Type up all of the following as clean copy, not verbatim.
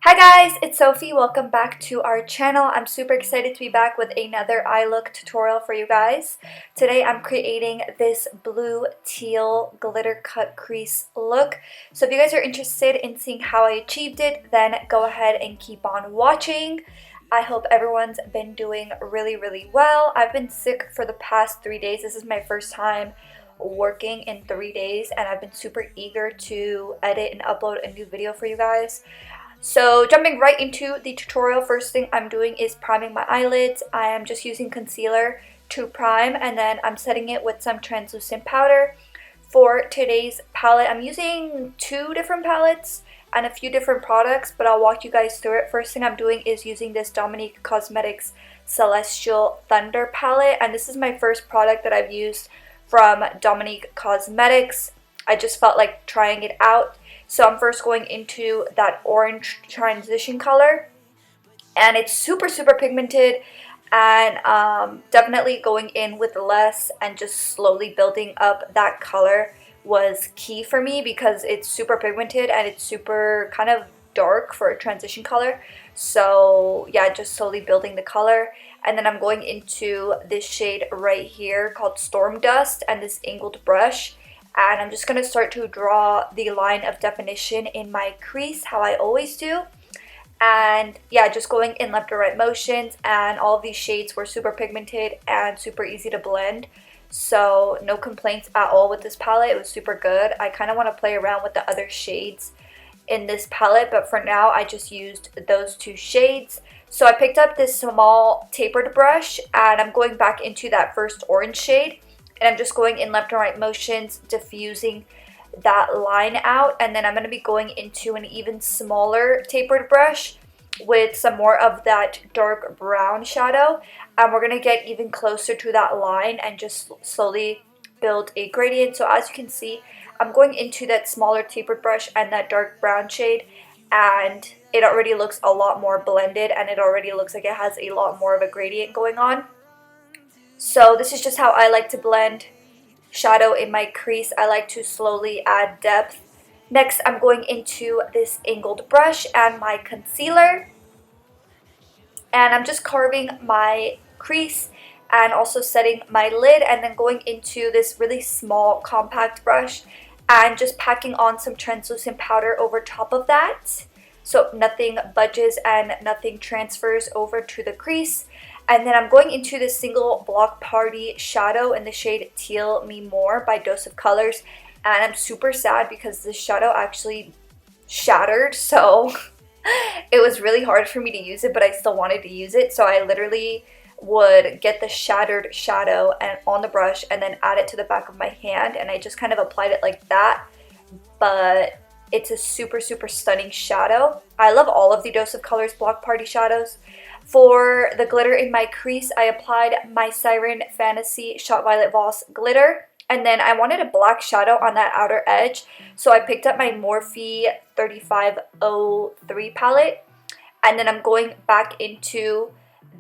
Hi guys, it's Sophie. Welcome back to our channel. I'm super excited to be back with another eye look tutorial for you guys. Today I'm creating this blue teal glitter cut crease look. So if you guys are interested in seeing how I achieved it, then go ahead and keep on watching. I hope everyone's been doing really well. I've been sick for the past 3 days. This is my first time working in 3 days and I've been super eager to edit and upload a new video for you guys. So jumping right into the tutorial, first thing I'm doing is priming my eyelids. I am just using concealer to prime and then I'm setting it with some translucent powder. For today's palette, I'm using 2 different palettes and a few different products, but I'll walk you guys through it. First thing I'm doing is using this Dominique Cosmetics Celestial Thunder palette, and this is my first product that I've used from Dominique Cosmetics. I just felt like trying it out. So I'm first going into that orange transition color, and it's super pigmented, and definitely going in with less and just slowly building up that color was key for me because it's super pigmented and it's super kind of dark for a transition color. So yeah, just slowly building the color. And then I'm going into this shade right here called Storm Dust and this angled brush. And I'm just going to start to draw the line of definition in my crease, how I always do. And yeah, just going in left or right motions, and all of these shades were super pigmented and super easy to blend. So no complaints at all with this palette. It was super good. I kind of want to play around with the other shades in this palette, but for now I just used those 2 shades. So I picked up this small tapered brush and I'm going back into that first orange shade. And I'm just going in left and right motions, diffusing that line out. And then I'm going to be going into an even smaller tapered brush with some more of that dark brown shadow. And we're going to get even closer to that line and just slowly build a gradient. So as you can see, I'm going into that smaller tapered brush and that dark brown shade. And it already looks a lot more blended and it already looks like it has a lot more of a gradient going on. So this is just how I like to blend shadow in my crease. I like to slowly add depth. Next, I'm going into this angled brush and my concealer. And I'm just carving my crease and also setting my lid, and then going into this really small compact brush and just packing on some translucent powder over top of that, so nothing budges and nothing transfers over to the crease. And then I'm going into this single block party shadow in the shade Teal Me More by Dose of Colors. And I'm super sad because this shadow actually shattered, so it was really hard for me to use it, but I still wanted to use it. So I literally would get the shattered shadow and on the brush and then add it to the back of my hand, and I just kind of applied it like that. But it's a super stunning shadow. I love all of the Dose of Colors block party shadows. For the glitter in my crease, I applied my Siren Fantasy Shot Violet Voss glitter. And then I wanted a black shadow on that outer edge. So I picked up my Morphe 3503 palette. And then I'm going back into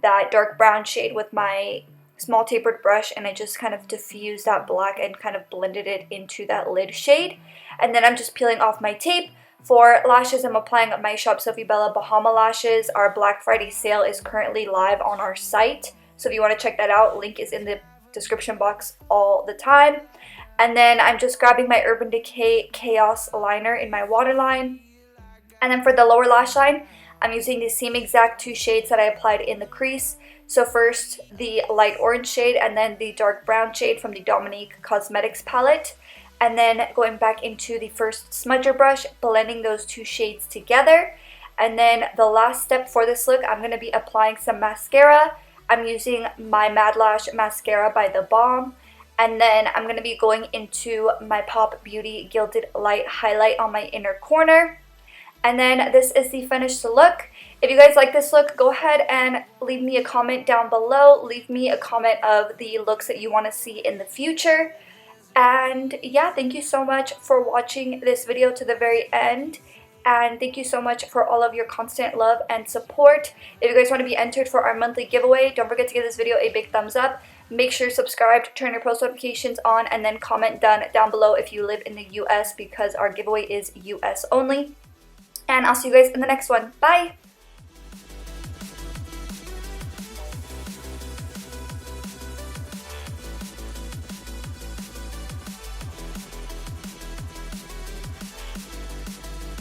that dark brown shade with my small tapered brush. And I just kind of diffused that black and kind of blended it into that lid shade. And then I'm just peeling off my tape. For lashes, I'm applying my Shop Sophie Bella Bahama lashes. Our Black Friday sale is currently live on our site. So if you want to check that out, link is in the description box all the time. And then I'm just grabbing my Urban Decay Chaos liner in my waterline. And then for the lower lash line, I'm using the same exact 2 shades that I applied in the crease. So first the light orange shade and then the dark brown shade from the Dominique Cosmetics palette. And then going back into the first smudger brush, blending those 2 shades together. And then the last step for this look, I'm going to be applying some mascara. I'm using my Madlash mascara by The Balm. And then I'm going to be going into my Pop Beauty Gilded Light highlight on my inner corner. And then this is the finished look. If you guys like this look, go ahead and leave me a comment down below. Leave me a comment of the looks that you want to see in the future. And yeah, thank you so much for watching this video to the very end. And thank you so much for all of your constant love and support. If you guys want to be entered for our monthly giveaway, don't forget to give this video a big thumbs up. Make sure you're subscribed, turn your post notifications on, and then comment down below if you live in the US because our giveaway is US only. And I'll see you guys in the next one. Bye!